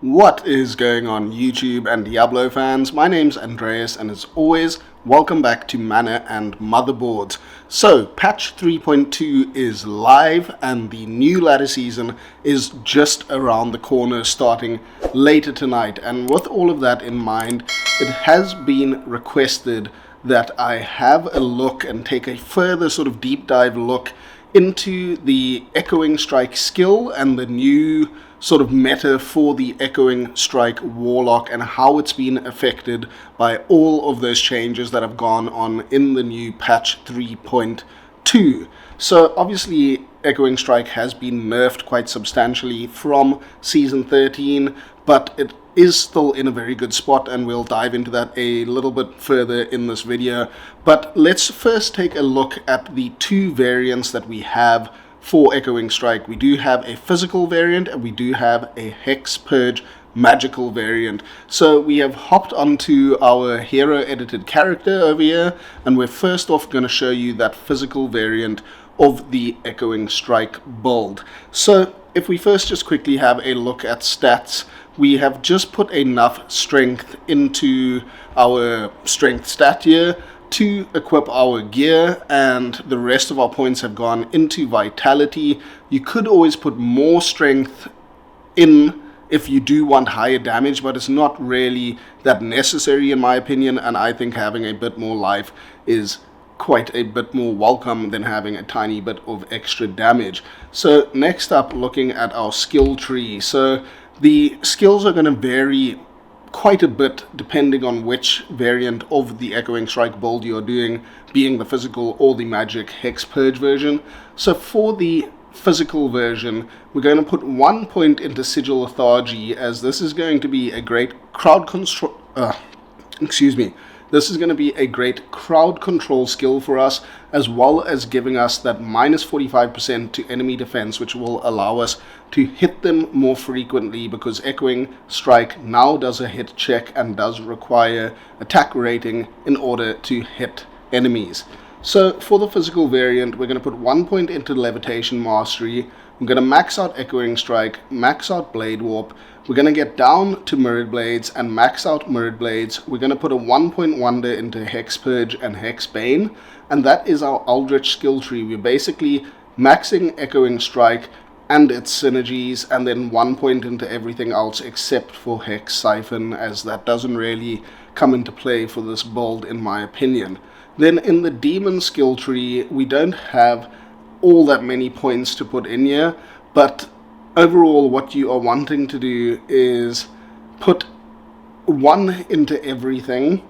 What is going on YouTube and Diablo fans? My name's Andreas and as always, welcome back to Mana and Motherboards. So, patch 3.2 is live and the new ladder season is just around the corner starting later tonight. And with all of that in mind, it has been requested that I have a look and take a further sort of deep dive look into the Echoing Strike skill and the new sort of meta for the Echoing Strike Warlock and how it's been affected by all of those changes that have gone on in the new patch 3.2. So obviously Echoing Strike has been nerfed quite substantially from season 13, but it is still in a very good spot, and we'll dive into that a little bit further in this video. But let's first take a look at the two variants that we have for Echoing Strike. We do have a physical variant and we do have a Hex Purge magical variant. So we have hopped onto our hero edited character over here, and we're first off going to show you that physical variant of the Echoing Strike build. So if we first just quickly have a look at stats, we have just put enough strength into our strength stat here to equip our gear, and the rest of our points have gone into vitality. You could always put more strength in if you do want higher damage, but it's not really that necessary in my opinion, and I think having a bit more life is quite a bit more welcome than having a tiny bit of extra damage. So next up, looking at our skill tree. So the skills are going to vary quite a bit depending on which variant of the Echoing Strike build you're doing, being the physical or the magic Hex Purge version. So for the physical version, we're going to put 1 point into Sigil Lethargy, as this is going to be a great crowd control. This is going to be a great crowd control skill for us, as well as giving us that minus 45% to enemy defense, which will allow us to hit them more frequently, because Echoing Strike now does a hit check and does require attack rating in order to hit enemies. So for the physical variant, we're going to put 1 point into Levitation Mastery. We're going to max out Echoing Strike, max out Blade Warp. We're going to get down to Mirrored Blades and max out Mirrored Blades. We're going to put a 1 point wonder into Hex Purge and Hex Bane. And that is our Eldritch skill tree. We're basically maxing Echoing Strike and its synergies, and then 1 point into everything else except for Hex Siphon, as that doesn't really come into play for this build in my opinion. Then in the Demon skill tree, we don't have all that many points to put in here, but overall what you are wanting to do is put 1 into everything,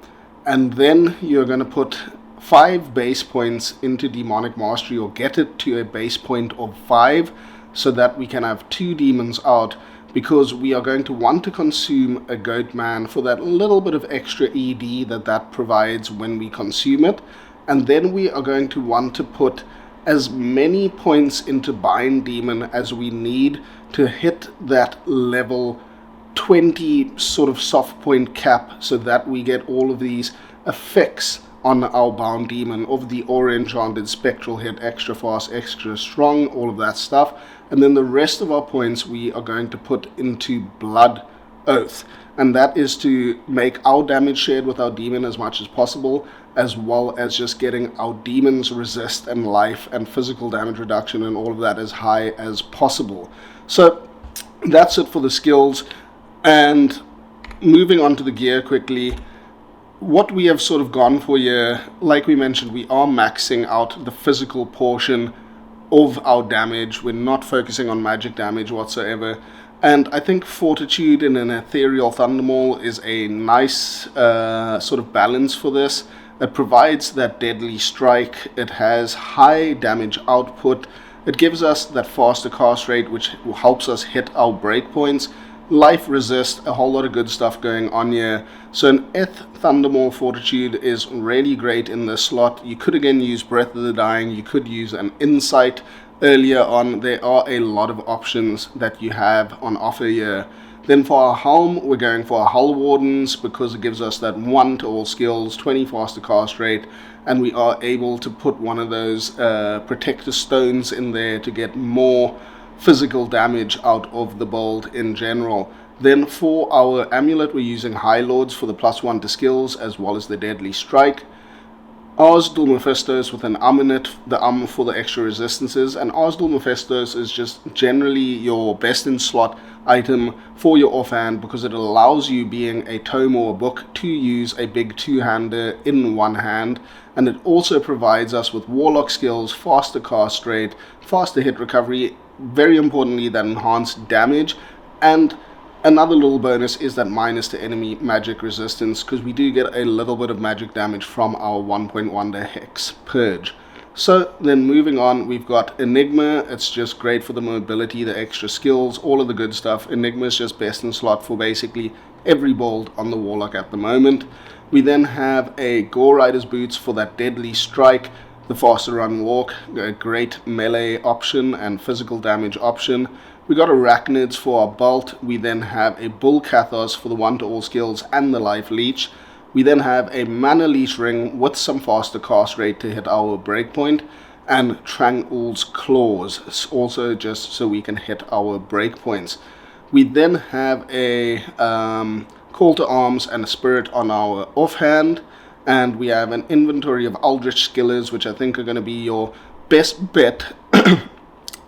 and then you're going to put 5 base points into Demonic Mastery, or get it to a base point of 5, so that we can have 2 demons out, because we are going to want to consume a Goat Man for that little bit of extra ED that provides when we consume it. And then we are going to want to put as many points into Bind Demon as we need to hit that level 20 sort of soft point cap, so that we get all of these effects on our Bound Demon of the Aura Enchanted, Spectral Hit, Extra Fast, Extra Strong, all of that stuff. And then the rest of our points we are going to put into Blood Oath, and that is to make our damage shared with our demon as much as possible, as well as just getting our demon's resist and life and physical damage reduction and all of that as high as possible. So that's it for the skills. And moving on to the gear quickly, what we have sort of gone for here, like we mentioned, we are maxing out the physical portion of our damage. We're not focusing on magic damage whatsoever. And I think Fortitude in an Ethereal Thundermaul is a nice sort of balance for this. It provides that deadly strike, it has high damage output, it gives us that faster cast rate, which helps us hit our breakpoints, life resist, a whole lot of good stuff going on here. So an Eth Thundermaul Fortitude is really great in this slot. You could again use Breath of the Dying, you could use an Insight earlier on. There are a lot of options that you have on offer here. Then for our helm, we're going for our Hull Wardens, because it gives us that 1 to all skills, 20 faster cast rate, and we are able to put one of those protector stones in there to get more physical damage out of the build in general. Then for our amulet, we're using High Lords for the +1 to skills as well as the Deadly Strike. Arsdal Mephistos with an in it, the for the extra resistances, and Arsdal Mephistos is just generally your best in slot item for your offhand because it allows you, being a tome or a book, to use a big two-hander in one hand, and it also provides us with warlock skills, faster cast rate, faster hit recovery, very importantly that enhanced damage, and another little bonus is that minus to enemy magic resistance, because we do get a little bit of magic damage from our 1.1 Hex Purge. So then moving on, we've got Enigma. It's just great for the mobility, the extra skills, all of the good stuff. Enigma is just best in slot for basically every build on the Warlock at the moment. We then have a Gore Rider's Boots for that Deadly Strike, the faster run walk, a great melee option and physical damage option. We got Arachnids for our belt. We then have a Bull Kathos for the 1 to all skills and the Life Leech. We then have a Mana Leech Ring with some faster cast rate to hit our breakpoint, and Trangul's Claws, also just so we can hit our breakpoints. We then have a Call to Arms and a Spirit on our offhand, and we have an inventory of Eldritch Skillers, which I think are going to be your best bet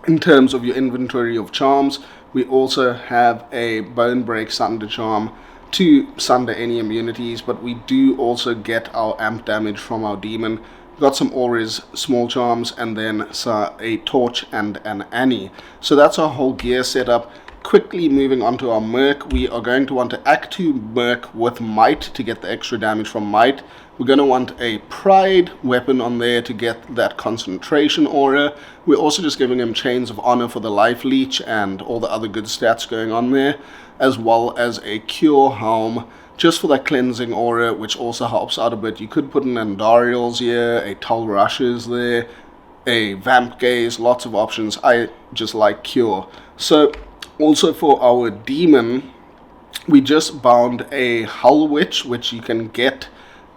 in terms of your inventory of charms. We also have a Bone Break Sundered Charm to sunder any immunities, but we do also get our amp damage from our demon. We've got some auras, small charms, and then a torch and an Annie. So that's our whole gear setup. Quickly moving on to our Merc, we are going to want to Act 2 Merc with Might to get the extra damage from Might. We're going to want a Pride weapon on there to get that concentration aura. We're also just giving him Chains of Honor for the Life Leech and all the other good stats going on there, as well as a Cure Helm just for that cleansing aura, which also helps out a bit. You could put an Andariel's here, a Tull Rushes there, a Vamp Gaze, lots of options. I just like Cure. So also for our demon, we just bound a Hull Witch, which you can get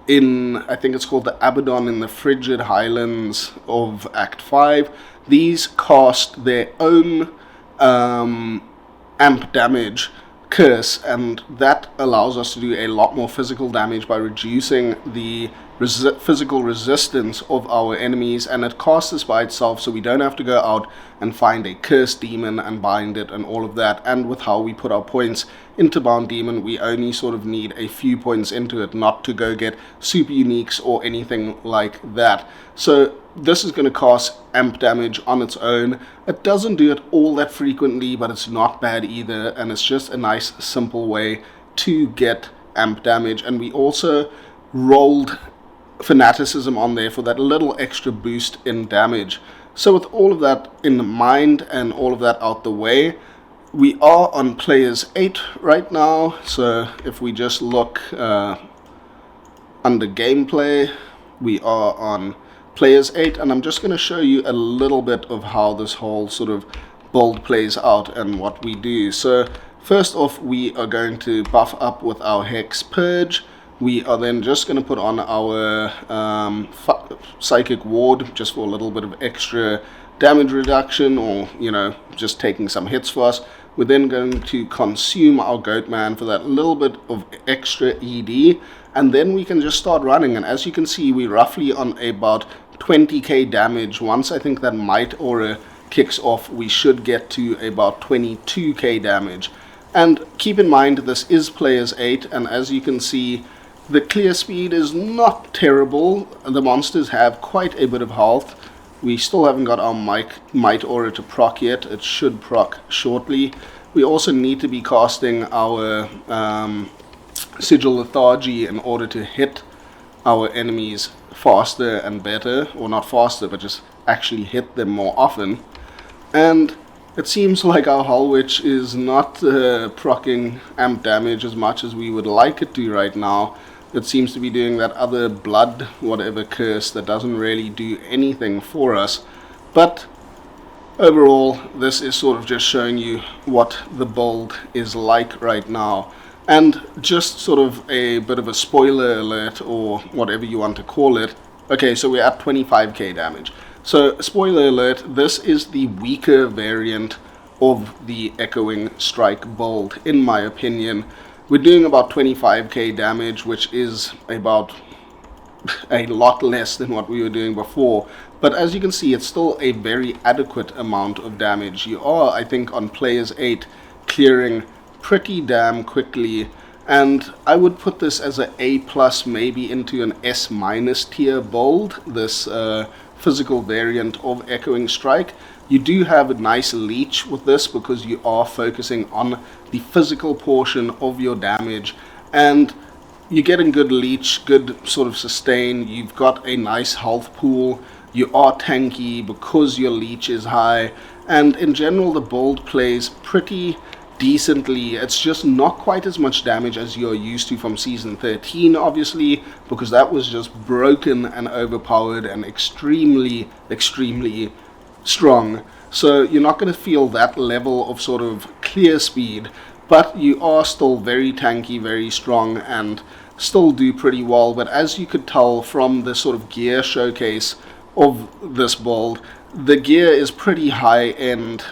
in, I think it's called the Abaddon in the Frigid Highlands of Act 5. These cast their own amp damage curse, and that allows us to do a lot more physical damage by reducing the physical resistance of our enemies, and it casts this by itself, so we don't have to go out and find a cursed demon and bind it and all of that. And with how we put our points into bound demon, we only sort of need a few points into it, not to go get super uniques or anything like that. So this is going to cast amp damage on its own. It doesn't do it all that frequently, but it's not bad either, and it's just a nice simple way to get amp damage. And we also rolled Fanaticism on there for that little extra boost in damage. So with all of that in mind and all of that out the way, we are on players 8 right now. So if we just look under gameplay, we are on players 8, and I'm just going to show you a little bit of how this whole sort of build plays out and what we do. So first off, we are going to buff up with our Hex Purge. We are then just going to put on our Psychic Ward just for a little bit of extra damage reduction, or, you know, just taking some hits for us. We're then going to consume our Goatman for that little bit of extra ED, and then we can just start running. And as you can see, we're roughly on about 20k damage. Once I think that Might Aura kicks off, we should get to about 22k damage. And keep in mind, this is players 8, and as you can see, the clear speed is not terrible. The monsters have quite a bit of health. We still haven't got our Might Aura to proc yet. It should proc shortly. We also need to be casting our Sigil Lethargy in order to hit our enemies faster and better. Or not faster, but just actually hit them more often. And it seems like our Hull Witch is not proccing amp damage as much as we would like it to right now. It seems to be doing that other blood whatever curse that doesn't really do anything for us. But overall, this is sort of just showing you what the build is like right now. And just sort of a bit of a spoiler alert, or whatever you want to call it. Okay, so we're at 25k damage. So, spoiler alert, this is the weaker variant of the Echoing Strike build, in my opinion. We're doing about 25k damage, which is about a lot less than what we were doing before, but as you can see, it's still a very adequate amount of damage. You are, I think, on players 8 clearing pretty damn quickly, and I would put this as an A+, maybe into an S- tier build, this physical variant of Echoing Strike. You do have a nice leech with this because you are focusing on the physical portion of your damage, and you're getting good leech, good sort of sustain. You've got a nice health pool. You are tanky because your leech is high, and in general the build plays pretty decently. It's just not quite as much damage as you're used to from Season 13, obviously, because that was just broken and overpowered and extremely, extremely strong. So you're not going to feel that level of sort of clear speed, but you are still very tanky, very strong, and still do pretty well. But as you could tell from the sort of gear showcase of this build, the gear is pretty high end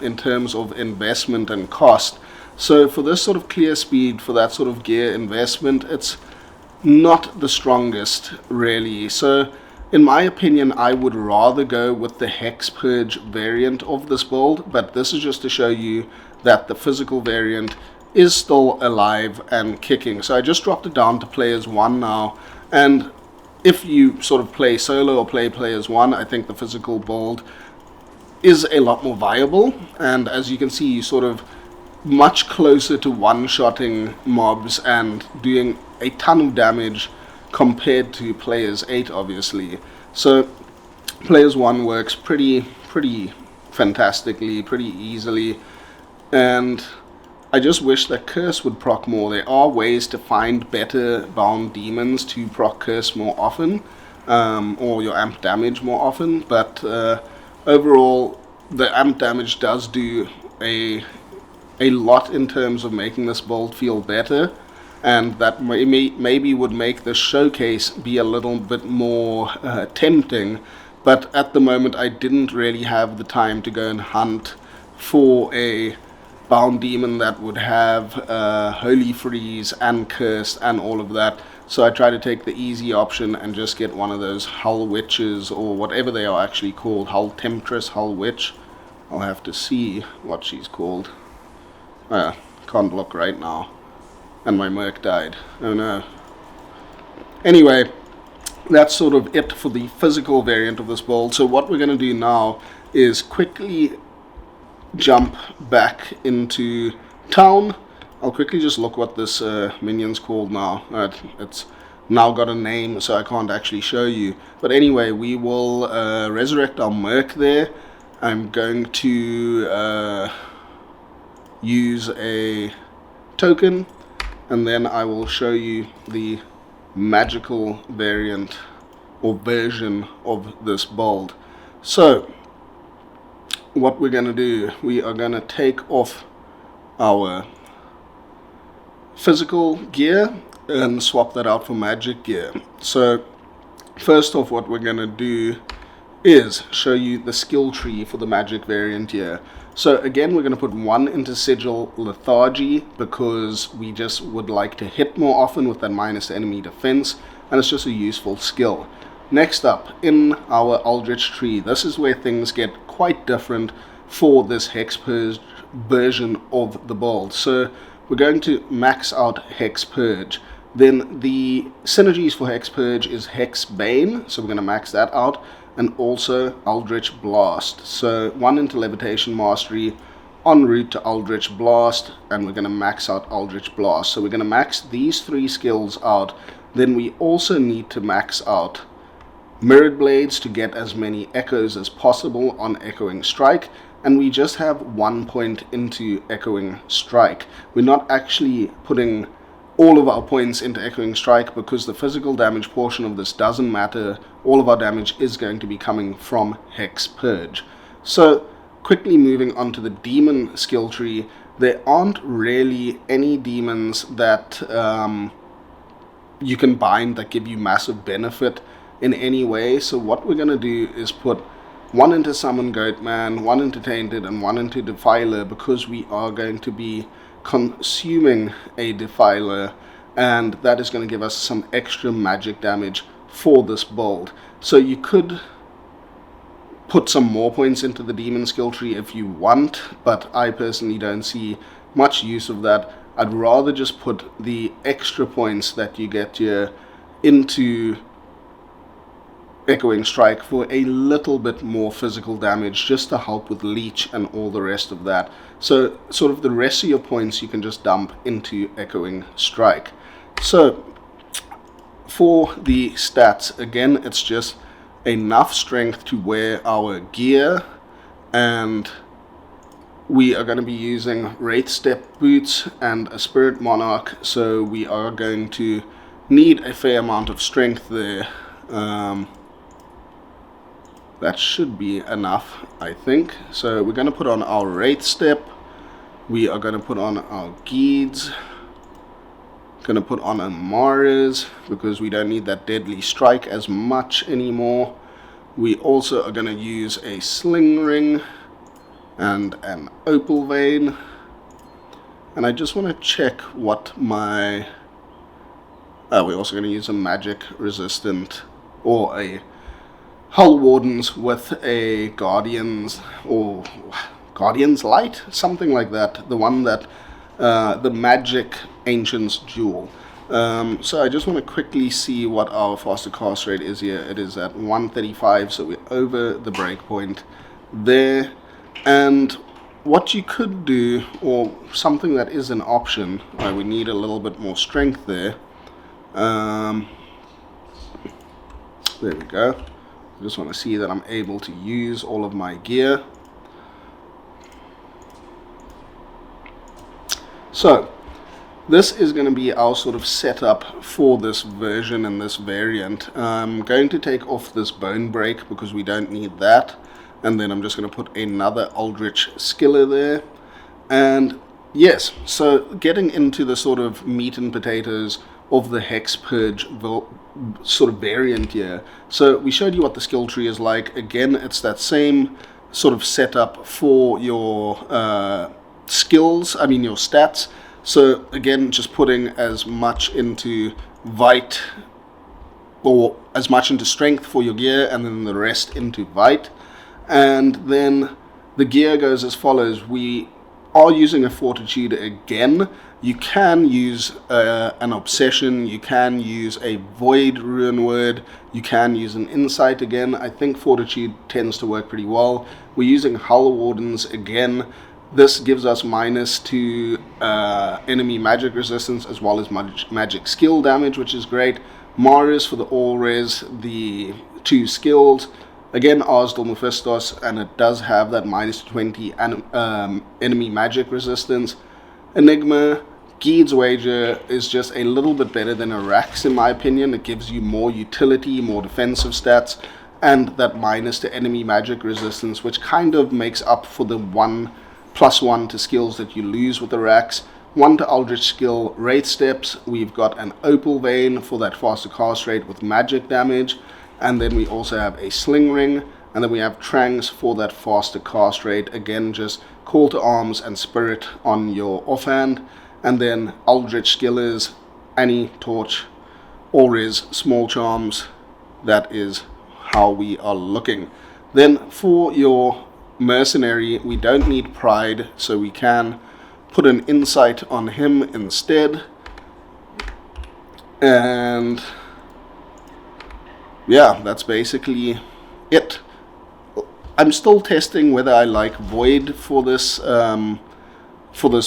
in terms of investment and cost. So for this sort of clear speed, for that sort of gear investment, it's not the strongest, really. So in my opinion, I would rather go with the Hex Purge variant of this build, but this is just to show you that the physical variant is still alive and kicking. So I just dropped it down to players 1 now, and if you sort of play solo or play players 1, I think the physical build is a lot more viable, and as you can see, you sort of much closer to one-shotting mobs and doing a ton of damage compared to players 8, obviously. So players 1 works pretty fantastically, pretty easily, and I just wish that Curse would proc more. There are ways to find better bound demons to proc Curse more often, or your amp damage more often, but overall the amp damage does do a lot in terms of making this build feel better, and that maybe would make the showcase be a little bit more tempting. But at the moment I didn't really have the time to go and hunt for a bound demon that would have Holy Freeze and Curse and all of that, so I try to take the easy option and just get one of those Hull Witches, or whatever they are actually called, Hull Temptress, Hull Witch. I'll have to see what she's called. Can't look right now, and my Merc died. Oh no. Anyway, that's sort of it for the physical variant of this build. So what we're going to do now is quickly jump back into town. I'll quickly just look what this minion's called now. It's now got a name, so I can't actually show you. But anyway, we will resurrect our Merc there. I'm going to use a token, and then I will show you the magical variant or version of this build. So what we're going to do, we are going to take off our physical gear and swap that out for magic gear. So first off, what we're going to do is show you the skill tree for the magic variant here. So again, we're going to put 1 into Sigil Lethargy because we just would like to hit more often with that minus enemy defense, and it's just a useful skill. Next up, in our Eldritch tree, this is where things get quite different for this Hex Purge version of the build. So we're going to max out Hex Purge. Then the synergies for Hex Purge is Hex Bane, so we're going to max that out, and also Eldritch Blast. So 1 into Levitation Mastery, en route to Eldritch Blast, and we're going to max out Eldritch Blast. So we're going to max these 3 skills out. Then we also need to max out Mirrored Blades to get as many echoes as possible on Echoing Strike, and we just have 1 point into Echoing Strike. We're not actually putting all of our points into Echoing Strike because the physical damage portion of this doesn't matter. All of our damage is going to be coming from Hex Purge. So quickly moving on to the demon skill tree, there aren't really any demons that you can bind that give you massive benefit in any way. So what we're going to do is put 1 into Summon Goatman, 1 into Tainted, and 1 into Defiler, because we are going to be consuming a Defiler, and that is going to give us some extra magic damage for this build. So you could put some more points into the demon skill tree if you want, but I personally don't see much use of that. I'd rather just put the extra points that you get here into Echoing Strike for a little bit more physical damage, just to help with leech and all the rest of that. So sort of the rest of your points you can just dump into Echoing Strike. So for the stats, again, it's just enough strength to wear our gear, and we are going to be using Wraith Step boots and a Spirit Monarch, so we are going to need a fair amount of strength there. That should be enough, I think. So we're going to put on our Wraith Step, we are going to put on our Geeds, going to put on a Mars because we don't need that Deadly Strike as much anymore. We also are going to use a Sling Ring and an Opal Vein, and I just want to check what my we're also going to use a magic resistant or a Hull Wardens with a Guardians or Guardians Light, something like that, the one that the Magic Ancients Jewel. So I just want to quickly see what our faster cast rate is here. It is at 135, so we're over the breakpoint there. And what you could do, or something that is an option, we need a little bit more strength there. There we go. I just want to see that I'm able to use all of my gear. So this is going to be our sort of setup for this version and this variant. I'm going to take off this Bone Break because we don't need that, and then I'm just going to put another Eldritch Skiller there. And yes, so getting into the sort of meat and potatoes of the Hex Purge sort of variant here. So we showed you what the skill tree is like. Again, it's that same sort of setup for your skills, I mean your stats. So again, just putting as much into Vite, or as much into strength for your gear, and then the rest into Vite. And then the gear goes as follows. We are using a Fortitude again. You can use an Obsession, you can use a Void Rune Word, you can use an Insight again. I think Fortitude tends to work pretty well. We're using Hull Wardens again. This gives us minus to enemy magic resistance as well as magic skill damage, which is great. Mars for the all res, the 2 skills. Again, Arsdal Mephistos, and it does have that minus 20 enemy magic resistance. Enigma, Geed's Wager is just a little bit better than Arax in my opinion. It gives you more utility, more defensive stats, and that minus to enemy magic resistance, which kind of makes up for the 1+1 to skills that you lose with Arax. 1 to Eldritch skill, Wraith Steps. We've got an Opal Vein for that faster cast rate with magic damage. And then we also have a Sling Ring, and then we have Trangs for that faster cast rate. Again, just Call to Arms and Spirit on your offhand. And then Eldritch Skillers, Annie, Torch, All-Res, Small Charms. That is how we are looking. Then for your Mercenary, we don't need Pride, so we can put an Insight on him instead. And yeah, that's basically it. I'm still testing whether I like Void for this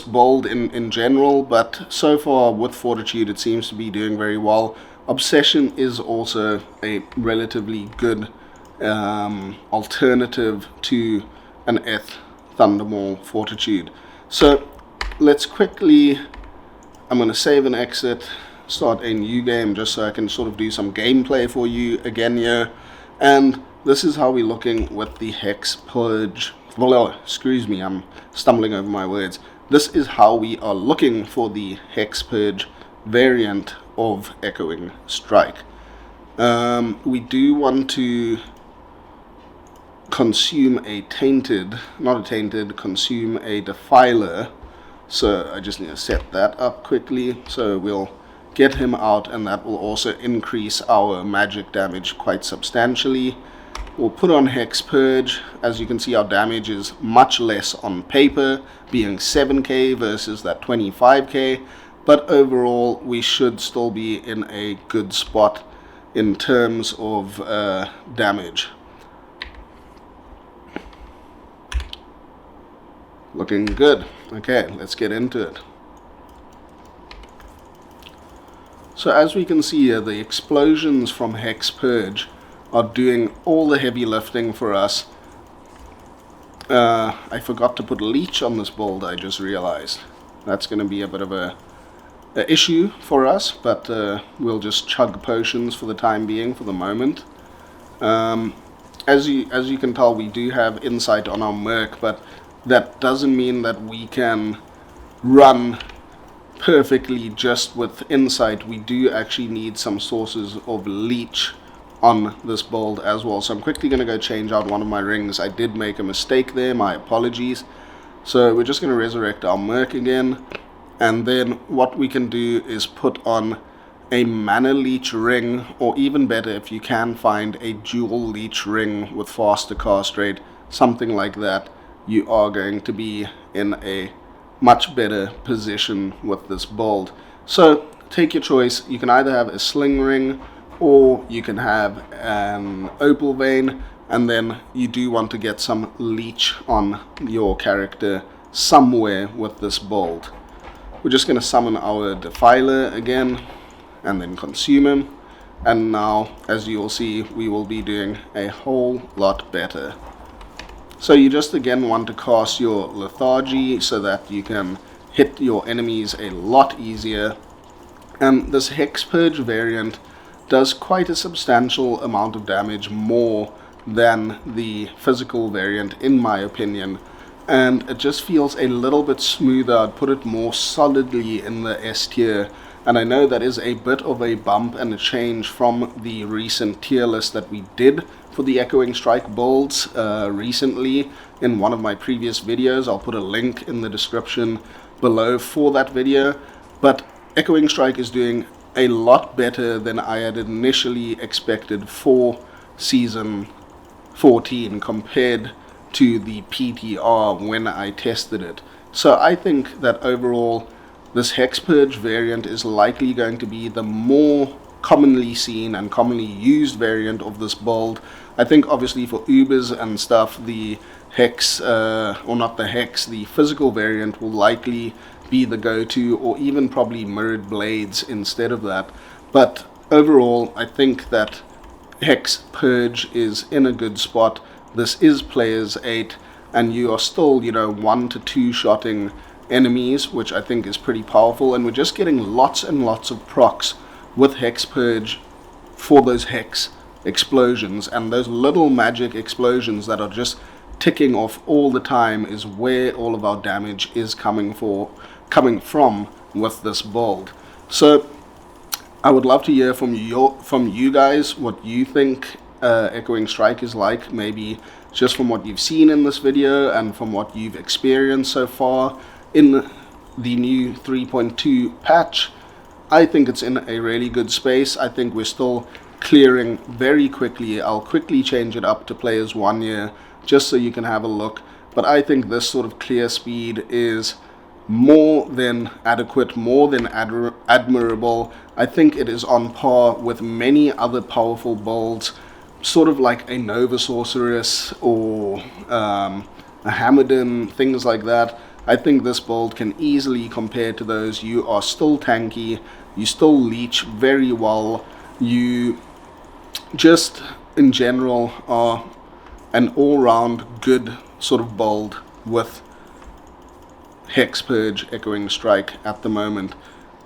build in general, but so far with Fortitude it seems to be doing very well. Obsession is also a relatively good alternative to an Eth Thundermaw Fortitude. So let's quickly, I'm going to save and exit, start a new game just so I can sort of do some gameplay for you again here. And this is how we're looking with the Hex Purge. Well, excuse me, I'm stumbling over my words. This is how we are looking for the Hex Purge variant of Echoing Strike. We do want to consume a tainted, not a tainted, consume a defiler. So I just need to set that up quickly. So we'll get him out, and that will also increase our magic damage quite substantially. We'll put on Hex Purge. As you can see, our damage is much less on paper, being 7k versus that 25k, but overall we should still be in a good spot in terms of damage. Looking good. Okay, let's get into it. So as we can see here, the explosions from Hex Purge are doing all the heavy lifting for us. I forgot to put Leech on this build, I just realized. That's going to be a bit of a issue for us, but we'll just chug potions for the time being, for the moment. As you can tell, we do have insight on our Merc, but that doesn't mean that we can run perfectly just with insight. We do actually need some sources of leech on this build as well. So I'm quickly going to go change out one of my rings. I did make a mistake there, my apologies. So we're just going to resurrect our Merc again, and then what we can do is put on a mana leech ring, or even better, if you can find a dual leech ring with faster cast rate, something like that, you are going to be in a much better position with this build. So take your choice. You can either have a sling ring, or you can have an opal vein, and then you do want to get some leech on your character somewhere with this build. We're just going to summon our defiler again and then consume him, and now, as you'll see, we will be doing a whole lot better. So you just again want to cast your lethargy so that you can hit your enemies a lot easier. And this Hex Purge variant does quite a substantial amount of damage, more than the physical variant in my opinion. And it just feels a little bit smoother. I'd put it more solidly in the S tier. And I know that is a bit of a bump and a change from the recent tier list that we did for the Echoing Strike builds recently in one of my previous videos. I'll put a link in the description below for that video. But Echoing Strike is doing a lot better than I had initially expected for Season 14 compared to the PTR when I tested it. So I think that overall this Hex Purge variant is likely going to be the more commonly seen and commonly used variant of this build. I think obviously for Ubers and stuff, the Hex, or not the Hex, the physical variant will likely be the go-to, or even probably Mirrored Blades instead of that. But overall, I think that Hex Purge is in a good spot. This is Players 8, and you are still, 1 to 2 shotting enemies, which I think is pretty powerful, and we're just getting lots and lots of procs with Hex Purge for those Hex explosions, and those little magic explosions that are just ticking off all the time is where all of our damage is coming from with this build. So I would love to hear from you guys what you think Echoing Strike is like, maybe just from what you've seen in this video and from what you've experienced so far in the new 3.2 patch. I think it's in a really good space. I think we're still clearing very quickly. I'll quickly change it up to players 1 year just so you can have a look, but I think this sort of clear speed is more than adequate, more than admirable. I think it is on par with many other powerful builds, sort of like a Nova Sorceress or a Hammerden, things like that. I think this build can easily compare to those. You are still tanky, you still leech very well, you just in general are an all-round good sort of build with Hex Purge Echoing Strike at the moment.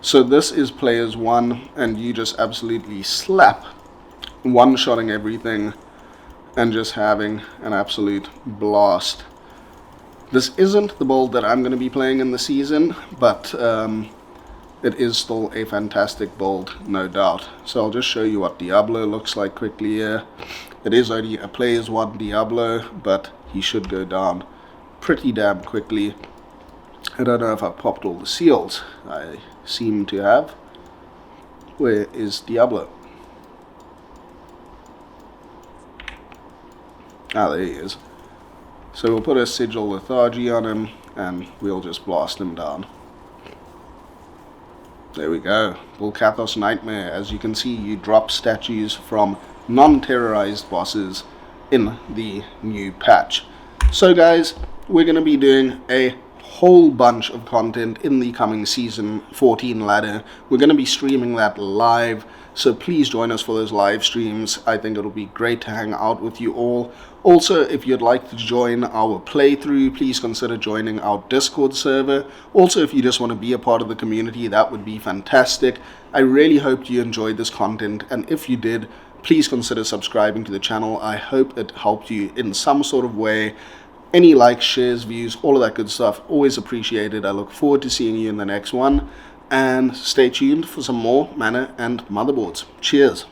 So this is players 1, and you just absolutely slap one-shotting everything and just having an absolute blast. This isn't the build that I'm going to be playing in the season, but it is still a fantastic build, no doubt. So I'll just show you what Diablo looks like quickly here. It is only a player's 1 Diablo, but he should go down pretty damn quickly. I don't know if I popped all the seals. I seem to have. Where is Diablo? Ah, there he is. So we'll put a Sigil Lethargy on him, and we'll just blast him down. There we go. Volkathos Nightmare. As you can see, you drop statues from non-terrorized bosses in the new patch. So guys, we're going to be doing a whole bunch of content in the coming Season 14 ladder. We're going to be streaming that live, so please join us for those live streams. I think it'll be great to hang out with you all. Also, if you'd like to join our playthrough, please consider joining our Discord server. Also, if you just want to be a part of the community, that would be fantastic. I really hope you enjoyed this content, and if you did, please consider subscribing to the channel. I hope it helped you in some sort of way. Any likes, shares, views, all of that good stuff, always appreciated. I look forward to seeing you in the next one, and stay tuned for some more Mana and Motherboards. Cheers.